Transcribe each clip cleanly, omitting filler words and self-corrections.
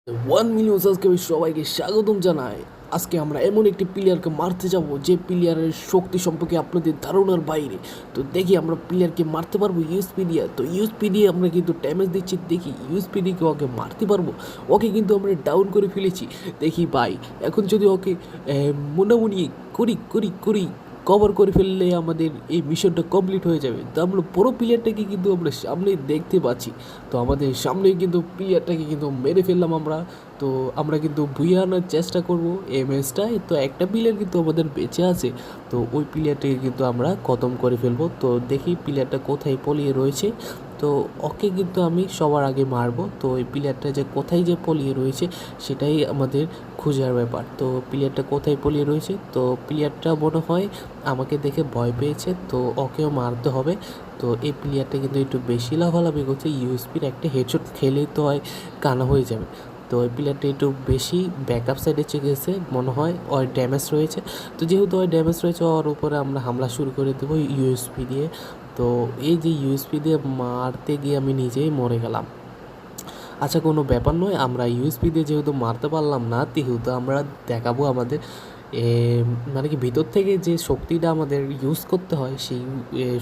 1 million subscriber সবাইকে স্বাগতম জানাই। আজকে আমরা এমন একটি প্লেয়ারকে মারতে যাব যে প্লেয়ারের শক্তি সম্পর্কে আপনাদের ধারণার বাইরে। তো দেখি আমরা প্লেয়ারকে মারতে পারবো ইউএসপি দিয়ে। তো ইউএসপি দিয়ে আমরা কিন্তু ড্যামেজ দিচ্ছি, দেখি ইউএসপি দিয়ে ওকে মারতে পারবো। ওকে কিন্তু আমরা ডাউন করে ফেলেছি। দেখি ভাই এখন যদি ওকে মোটামুটি করি করি করি কভার করে ফেললে আমাদের এই মিশনটা কমপ্লিট হয়ে যাবে। তো আমরা পুরো প্লেয়ারটাকে কিন্তু আমরা সামনে দেখতে পাচ্ছি। তো আমাদের সামনেই কিন্তু প্লেয়ারটাকে কিন্তু মেরে ফেললাম আমরা। তো আমরা কিন্তু ভুইয়ে আনার চেষ্টা করব এই ম্যাচটায়। তো একটা প্লেয়ার কিন্তু আমাদের বেঁচে আছে, তো ওই প্লেয়ারটাকে কিন্তু আমরা খতম করে ফেলবো। তো দেখি প্লেয়ারটা কোথায় পলিয়ে রয়েছে। তো ওকে কিন্তু আমি সবার আগে মারবো। তো ওই প্লেয়ারটা যে কোথায় যে পলিয়ে রয়েছে সেটাই আমাদের খোঁজার ব্যাপার। তো প্লেয়ারটা কোথায় পলিয়ে রয়েছে, তো প্লেয়ারটা মনে হয় আমাকে দেখে ভয় পেয়েছে, তো ওকেও মারতে হবে। তো এই প্লেয়ারটা কিন্তু একটু বেশি লাফালাফি করছে, ইউএসপির একটা হেডশট খেলেই তো হয় কানা হয়ে যাবে। তো ওই প্লেয়ারটা একটু বেশি ব্যাকআপ সাইডে গেছে মনে হয়, ওর ড্যামেজ রয়েছে। তো যেহেতু ওর ড্যামেজ রয়েছে ওর উপরে আমরা হামলা শুরু করে দেবো ইউএসপি দিয়ে। তো এই যে ইউএসপি দিয়ে মারতে গিয়ে আমি নিজেই মরে গেলাম। আচ্ছা কোনো ব্যাপার নয়, আমরা ইউএসপি দিয়ে যেহেতু মারতে পারলাম না সেহেতু আমরা দেখাবো আমাদের মানে কি ভিতর থেকে যে শক্তিটা আমাদের ইউজ করতে হয় সেই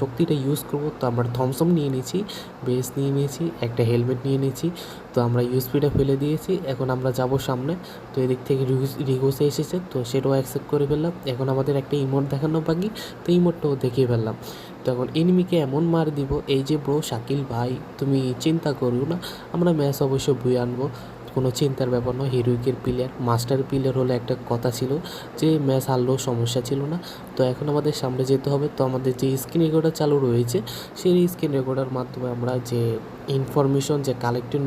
শক্তিটা ইউজ করবো। তো আমরা থমসম নিয়ে নিয়েছি, বেস নিয়ে নিয়েছি, একটা হেলমেট নিয়ে নিয়েছি। তো আমরা ইউএসপিটা ফেলে দিয়েছি, এখন আমরা যাব সামনে। তো এদিক থেকে রিগোসে এসেছে, তো সেটাও অ্যাকসেপ্ট করে ফেললাম। এখন আমাদের একটা ইমোট দেখানো বাকি, তো ইমোটটাও দেখিয়ে ফেললাম। তখন এনিমিকে এমন মার দিব, এই যে ব্রো শাকিল ভাই তুমি চিন্তা করো না, আমরা ম্যাচ অবশ্যই বই আনবো, কোনো চিন্তার ব্যাপার নয়। হিরোইকের প্লেয়ার মাস্টার প্লেয়ার হলে একটা কথা ছিল যে ম্যাচ হারলেও সমস্যা ছিল না। তো এখন আমাদের সামনে যেতে হবে। তো আমাদের যে স্ক্রিন রেকর্ডার চালু রয়েছে সেই স্ক্রিন রেকর্ডার মাধ্যমে আমরা যে ইনফরমেশন যে কালেক্টিং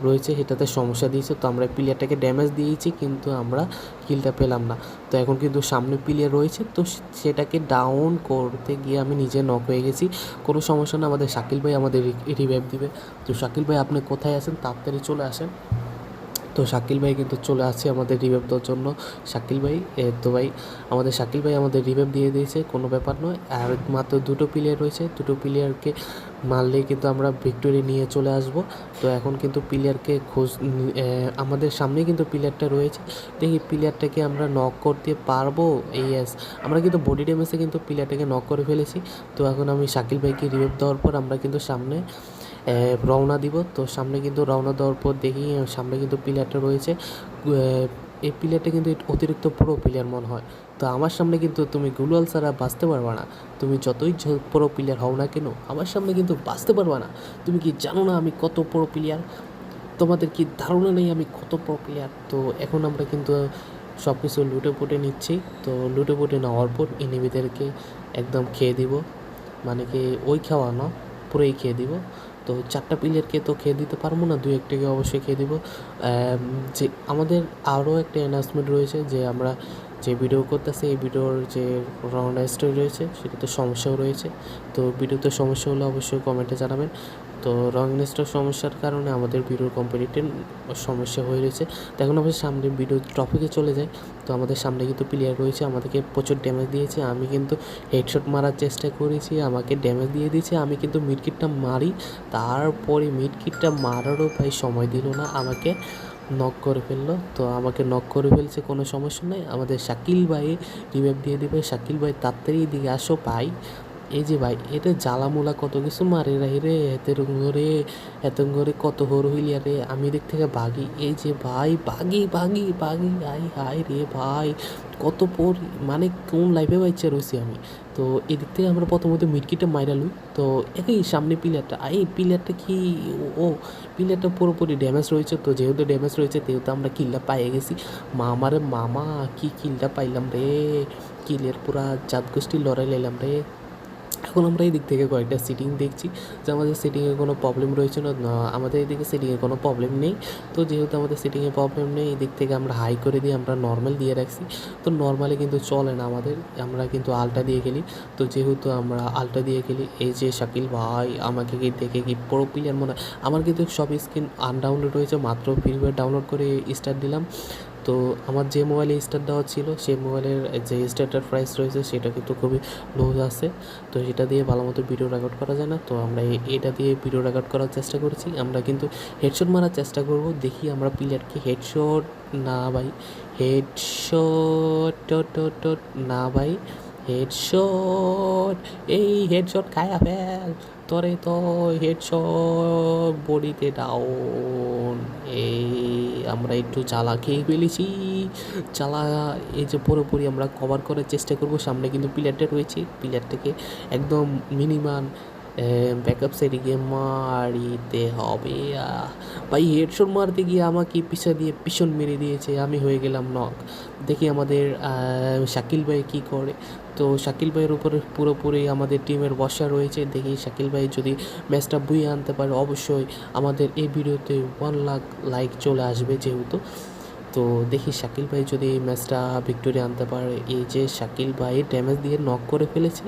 রয়েছে সেটাতে সমস্যা দিয়েছে। তো আমরা প্লেয়ারটাকে ড্যামেজ দিয়েছি কিন্তু আমরা কিলটা পেলাম না। তো এখন কিন্তু সামনে প্লেয়ার রয়েছে, তো সেটাকে ডাউন করতে গিয়ে আমি নিজে নক হয়ে গেছি। কোনো সমস্যা না, আমাদের শাকিল ভাই আমাদের রিভাইভ দিবে। তো শাকিল ভাই আপনি কোথায় আছেন, তাড়াতাড়ি চলে আসেন। তো শাকিল ভাই কিন্তু চলে আসছে আমাদের রিভাইভ দেওয়ার জন্য। শাকিল ভাই তো ভাই আমাদের শাকিল ভাই আমাদের রিভাইভ দিয়ে দিয়েছে, কোনো ব্যাপার নয়। আর মাত্র দুটো প্লেয়ার রয়েছে, দুটো প্লেয়ারকে মারলেই কিন্তু আমরা ভিক্টোরি নিয়ে চলে আসব। তো এখন কিন্তু প্লেয়ারকে আমাদের সামনে কিন্তু প্লেয়ারটা রয়েছে, দেখি প্লেয়ারটাকে আমরা নক করতে পারবো। ইয়েস, আমরা কিন্তু বডি ড্যামেজে কিন্তু প্লেয়ারটাকে নক করে ফেলেছি। তো এখন আমি শাকিল ভাইকে রিভাইভ দেওয়ার পর আমরা কিন্তু সামনে রওনা দিব। তো সামনে কিন্তু রওনা দেওয়ার পর দেখি সামনে কিন্তু প্লেয়ারটা রয়েছে। এই প্লেয়ারটা কিন্তু অতিরিক্ত প্রো প্লেয়ার মনে হয়। তো আমার সামনে কিন্তু তুমি গ্লুয়াল ছাড়া বাঁচতে পারবা না, তুমি যতই প্রো প্লেয়ার হও না কেন আমার সামনে কিন্তু বাঁচতে পারবা না। তুমি কি জানো না আমি কত প্রো প্লেয়ার? তোমাদের কি ধারণা নেই আমি কত প্রো প্লেয়ার? তো এখন আমরা কিন্তু সব কিছু লুটে পুটে নিচ্ছি। তো লুটে পুটে নেওয়ার পর এনিমিদেরকে একদম খেয়ে দিব, মানে কি ওই খাওয়া না, পুরোই খেয়ে দিব। তো 4টা প্লেয়ারকে তো খেয়ে দিতে পারবো না, 2-1টাকে অবশ্যই খেয়ে দিব। যে আমাদের আরও একটা অ্যানাউন্সমেন্ট রয়েছে যে আমরা যে ভিডিও করতেছি এই ভিডিওর যে রাউন্ড স্টোরি রয়েছে সেটাতে সমস্যাও রয়েছে। তো ভিডিওতে সমস্যা হলে অবশ্যই কমেন্টে জানাবেন। তো রং নেস্টের সমস্যার কারণে আমাদের ভিডিওর কোম্পানিটির সমস্যা হয়ে রয়েছে। তো এখন আমাদের সামনে ভিডিও টপিকে চলে যায়। তো আমাদের সামনে কিন্তু প্লেয়ার রয়েছে, আমাদেরকে প্রচুর ড্যামেজ দিয়েছে। আমি কিন্তু হেডশট মারার চেষ্টা করেছি, আমাকে ড্যামেজ দিয়ে দিয়েছে। আমি কিন্তু মিডকিটটা মারি, তারপরে মিডকিটটা মারারও ভাই সময় দিল না, আমাকে নক করে ফেললো। তো আমাকে নক করে ফেলছে, কোনো সমস্যা নেই, আমাদের শাকিল ভাই রিভাইভ দিয়ে দেবে। শাকিল ভাই তাড়াতাড়ি এদিকে আসো ভাই। এই যে ভাই এটা জ্বালামোলা কত কিছু মারে রাহি রে, এত করে কত হর হইলিয়া রে, আমি এদিক থেকে ভাগি। এই যে ভাই ভাগি ভাগি ভাগি, আই হাই রে ভাই কত পর, মানে কোন লাইফে বাইচা রয়েছি আমি। তো এদিক থেকে আমরা প্রথমত মিডকিটটা মাইরা লই। তো একই সামনে প্লেয়ারটা, এই প্লেয়ারটা কি ও প্লেয়ারটা পুরোপুরি ড্যামেজ রয়েছে। তো যেহেতু ড্যামেজ রয়েছে সেহেতু আমরা কিলটা পাইয়ে গেছি। মামারে মামা কি কিলটা পাইলাম রে, কিলের পুরা জাত গোষ্ঠীর লড়াই লাইলাম রে। এখন আমরা এই দিক থেকে কয়েকটা সেটিং দেখছি যে আমাদের সেটিংয়ে কোনো প্রবলেম রয়েছে না, আমাদের এদিকে সেটিংয়ে কোনো প্রবলেম নেই। তো যেহেতু আমাদের সেটিংয়ে প্রবলেম নেই এই দিক থেকে আমরা হাই করে দিয়ে আমরা নর্মাল দিয়ে রাখছি। তো নর্মালি কিন্তু চলে না আমাদের, আমরা কিন্তু আলটা দিয়ে খেলি। তো যেহেতু আমরা আলটা দিয়ে খেলি, এই যে শাকিল ভাই আমাকে কি দেখে কি প্রো প্লেয়ার মনে হয়। আমার কিন্তু সব স্কিন আনডাউনলোড রয়েছে, মাত্র ফ্রি ফায়ার ডাউনলোড করে স্টার্ট দিলাম। তো আমার যে মোবাইলে স্টার দেওয়া ছিল সেই মোবাইলের যে স্টারটার প্রাইস রয়েছে সেটা কিন্তু খুবই লো আছে। তো এটা দিয়ে ভালো মতো ভিডিও রেকর্ড করা যায় না, তো আমরা এটা দিয়ে ভিডিও রেকর্ড করার চেষ্টা করেছি। আমরা কিন্তু হেডশট মারার চেষ্টা করব, দেখি আমরা প্লেয়ারকে হেডশট না ভাই, হেডশট না ভাই, হেডশট, এই হেডশট খায়া ফেল তোরে, তো হেডশট বডিতে ডাউন। এই আমরা একটু জ্বালা খেয়ে ফেলেছি, জ্বালা। এই যে পুরোপুরি আমরা কভার করার চেষ্টা করব। সামনে কিন্তু প্লেয়ারটা রয়েছে, প্লেয়ারটাকে একদম মিনিমাম ব্যাকআপ সাইডে গিয়ে মারিতে হবে। ভাই হেডশট মারতে গিয়ে আমাকে পিছন মেরে দিয়েছে, আমি হয়ে গেলাম নক। দেখি আমাদের শাকিল ভাই কী করে। তো শাকিল ভাইয়ের উপরে পুরোপুরি আমাদের টিমের ভরসা রয়েছে। দেখি শাকিল ভাই যদি ম্যাচটা বুইয়ে আনতে পারে, অবশ্যই আমাদের এই ভিডিওতে 1 লাখ লাইক চলে আসবে যেহেতু। তো দেখি শাকিল ভাই যদি এই ম্যাচটা ভিক্টোরি আনতে পারে। এই যে শাকিল ভাই ড্যামেজ দিয়ে নক করে ফেলেছে।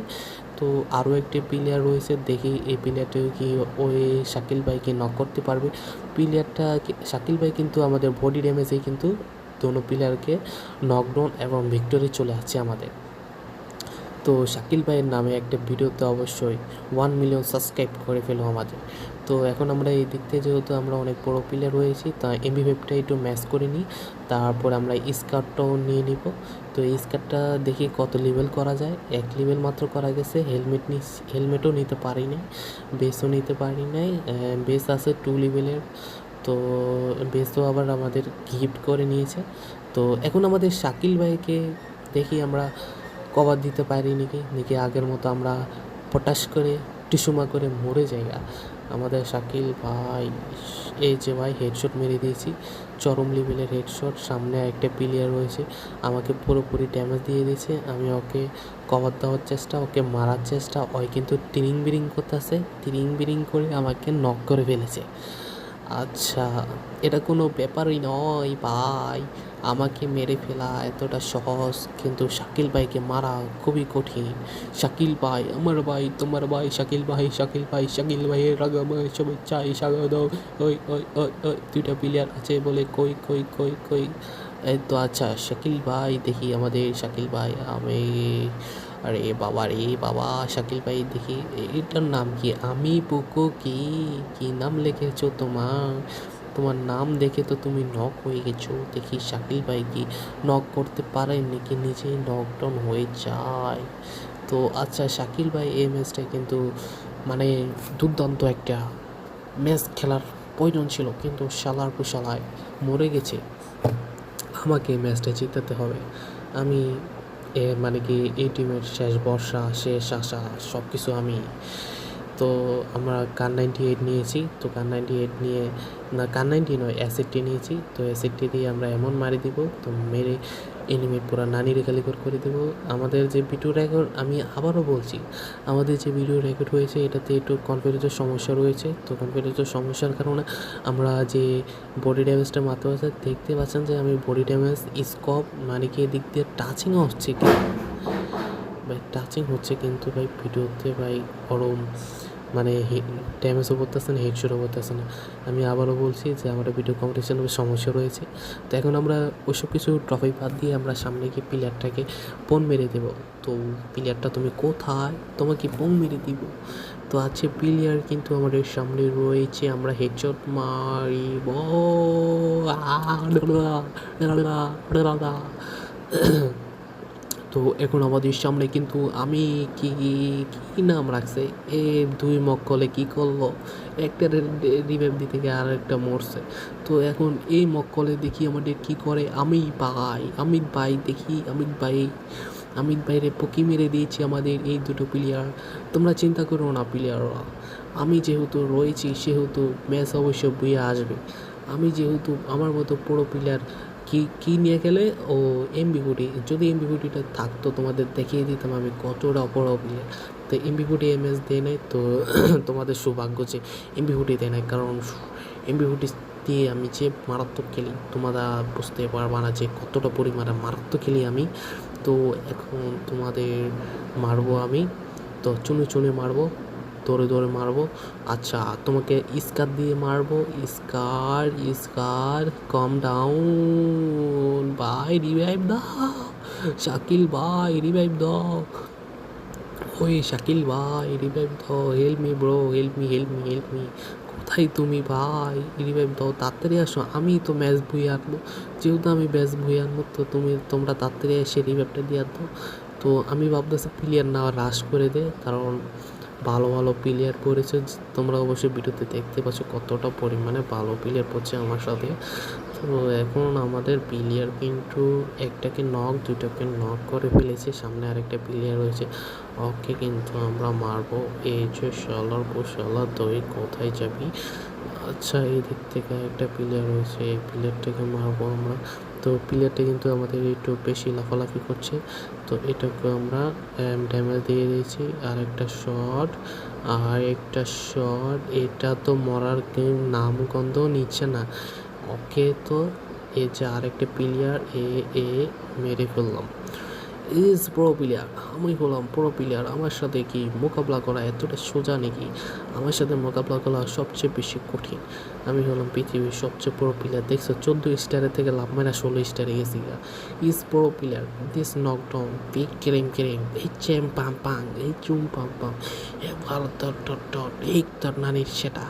তো আরও একটি প্লেয়ার রয়েছে, দেখি এই প্লেয়ারটাও কি ওই শাকিল ভাইকে নক করতে পারবে। প্লেয়ারটা শাকিল ভাই কিন্তু আমাদের বডি ড্যামেজেই কিন্তু দোনো প্লেয়ারকে নকডাউন এবং ভিক্টোরি চলে আসছে আমাদের। তো শাকিল ভাইয়ের নামে একটা ভিডিওতে অবশ্যই 1 মিলিয়ন সাবস্ক্রাইব করে ফেলো আমাদের। তো এখন আমরা এই দিক থেকে যেহেতু আমরা অনেক বড় প্লেয়ার রয়েছি, তা এমবি5টা একটু ম্যাচ করে নিই, তারপর আমরা স্কার্টটাও নিয়ে নিব। তো এই স্কার্টটা দেখি কত লেভেল করা যায়। 1 লেভেল মাত্র করা গেছে। হেলমেটও নিতে পারি নাই, বেসও নিতে পারি নাই। বেস আছে 2 লেভেলের, তো বেসও আবার আমাদের গিফট করে নিয়েছে। তো এখন আমাদের শাকিল ভাইকে দেখি আমরা কভার দিতে পারি নাকি আগের মতো আমরা পটাশ করে টিসুমা করে মরে যাই। আমাদের শাকিল ভাই, এই যে ভাই হেডশট মেরে দিয়েছি, চরম লেভেলের হেডশট। সামনে একটা প্লেয়ার রয়েছে, আমাকে পুরোপুরি ড্যামেজ দিয়ে দিয়েছে। আমি ওকে কভার দেওয়ার চেষ্টা, ওকে মারার চেষ্টা, ওই কিন্তু তিরিং বিরিং করতেছে, তিরিং বিরিং করে আমাকে নক করে ফেলেছে। আচ্ছা, এটা কোনো ব্যাপারই নয় ভাই, আমাকে মেরে ফেলা এতটা সহজ, কিন্তু শাকিল ভাইকে মারা খুবই কঠিন। শাকিল ভাই আমার ভাই, তোমার ভাই শাকিল ভাই, শাকিল ভাই, শাকিল ভাইয়ের আগামী শুভেচ্ছায় স্বাগত। ওই ওই ওই ওই 2টা প্লেয়ার আছে বলে কই কই কই কই, এই তো। আচ্ছা শাকিল ভাই, দেখি আমাদের শাকিল ভাই, আমি, আরে বাবা রে বাবা, শাকিল ভাই দেখি এটার নাম কি, আমি পুকো কি, কি নাম লিখেছো তোমার? তোমার নাম দেখে তো তুমি নক হয়ে গেছো। দেখি শাকিল ভাই কি নক করতে পারেন নাকি নিজেই নকডাউন হয়ে যায়। তো আচ্ছা শাকিল ভাই এই ম্যাচটা কিন্তু মানে দুর্দান্ত একটা ম্যাচ খেলার প্রয়োজন ছিল, কিন্তু শালার কুশালায় মরে গেছে। আমাকে ম্যাচটা জিতাতে হবে। আমি মানে কি এই টিমের শেষ ভরসা, শেষ আশা, সব কিছু আমি। তো আমরা কার 98 নিয়েছি, তো কার 98 নিয়ে, না কার 90 নয়, অ্যাসিডটি নিয়েছি। তো অ্যাসিডটি দিয়ে আমরা এমন মারি দিব, তো মেরে এনিমি পুরো নানি রেখালিকর করে দেবো। আমাদের যে ভিডিও রেকর্ড, আমি আবারও বলছি, আমাদের যে ভিডিও রেকর্ড হয়েছে এটাতে একটু কনফিডেন্সের সমস্যা রয়েছে। তো কনফিডেন্সের সমস্যার কারণে আমরা যে বডি ড্যামেজটা মাত্র আছে, দেখতে পাচ্ছেন যে আমি বডি ড্যামেজ স্কোপ মানে কি এদিক দিয়ে টাচিংও হচ্ছে কি ভাই, টাচিং হচ্ছে কিন্তু ভাই ভিডিওতে ভাই গরম, মানে ড্যামেজও করতেছে না, হেডশটও করতেছে না। আমি আবারও বলছি যে আমার ভিডিও কম্পিটিশনের সমস্যা রয়েছে। তো এখন আমরা ওইসব কিছু ট্রফি বাদ দিয়ে আমরা সামনে গিয়ে প্লেয়ারটাকে পণ মেরে দেবো। তো প্লেয়ারটা তুমি কোথায়, তোমাকে পণ মেরে দিব। তো আছে প্লেয়ার কিন্তু আমাদের সামনে রয়েছে, আমরা হেডশট মারিব। তো এখন আমাদের সামনে কিন্তু আমি কি কি নাম রাখছে, এ 2 মক্কলে কি করলো, একটা রিভাইভ দিতে গিয়ে আর একটা মরছে। তো এখন এই মক্কলে দেখি আমাদের কি করে আমিত ভাই দেখি আমিত ভাইরে পকি মেরে দিয়েছি আমাদের এই 2টো প্লেয়ার। তোমরা চিন্তা করো না প্লেয়াররা, আমি যেহেতু রয়েছি সেহেতু ম্যাচ অবশ্য বইয়ে আসবে। আমি যেহেতু আমার মতো পুরো প্লেয়ার কি নিয়ে গেলে ও এমবি40, যদি এমবি40টা থাকতো তোমাদের দেখিয়ে দিতাম আমি কতটা বড় প্লেয়ার। তো এমবি40 এমএস দেয় নাই, তো তোমাদের সৌভাগ্য যে এমবি40 দেয় নাই, কারণ এমবি40 দিয়ে আমি যে মারাত্মক খেলি তোমরা বুঝতে পারবা না যে কতটা পরিমাণে মারাত্মক খেলি আমি। তো এখন তোমাদের মারবো আমি, তো চুনে চুনে মারবো। ধরে ধরে মারবো। আচ্ছা তোমাকে স্কার দিয়ে মারবো। স্কার স্কার, কম ডাউন ভাই, রিভাইভ দাও শাকিল ভাই, রিভাইভ দাও। ওই শাকিল ভাই রিভাইভ দাও, help me bro, help me help me help me. কোথায় তুমি ভাই? রিভাইভ দাও, তাড়াতাড়ি আসো, আমি তো ম্যাচ বই আনবো। যেহেতু আমি ম্যাচ বই আনবো তো তোমরা তাড়াতাড়ি এসে রিভাইভটা দিয়ে দাও। তো আমি ভাবতেছি প্লেয়ার না রাশ করে দে, কারণ ভালো ভালো প্লেয়ার পড়েছে। তোমরা অবশ্যই ভিডিওতে দেখতে পাচ্ছ কতটা পরিমাণে ভালো প্লেয়ার পড়ছে আমার সাথে। তো এখন আমাদের প্লেয়ার কিন্তু একটাকে নক, দুইটাকে নক করে ফেলেছে, সামনে আরেকটা প্লেয়ার রয়েছে। ওকে কিন্তু আমরা মারবো। এই যে শালার শালা তুই কোথায় যাবি? আচ্ছা এই দিক থেকে একটা প্লেয়ার রয়েছে, এই প্লেয়ারটাকে মারবো আমরা। তো প্লেয়ারটা কিন্তু আমাদের একটু বেশি লাফালাফি করছে, তো এটাকে আমরা ড্যামেজ দিয়ে দিয়েছি। আর একটা শট, আর একটা শট, এটা তো মরার নামগন্ধ নিচ্ছে না। ওকে তো এই যে আরেকটা প্লেয়ার এ মেরে ফেললাম। ইজ প্রো প্লেয়ার, আমি হলাম প্রো প্লেয়ার। আমার সাথে কি মোকাবিলা করা এতটা সোজা নাকি? আমার সাথে মোকাবিলা করা সবচেয়ে বেশি কঠিন। আমি হলাম পৃথিবীর সবচেয়ে প্রো প্লেয়ার। দেখছো 14 স্টারের থেকে লাভ মারা 16 স্টারে গেছি। Is pro player, this knockdown, big caring caring, এই চ্যাম পাম পাং, এই চুম পাম পাম, এবার তোর এই তোর নানির সেটা।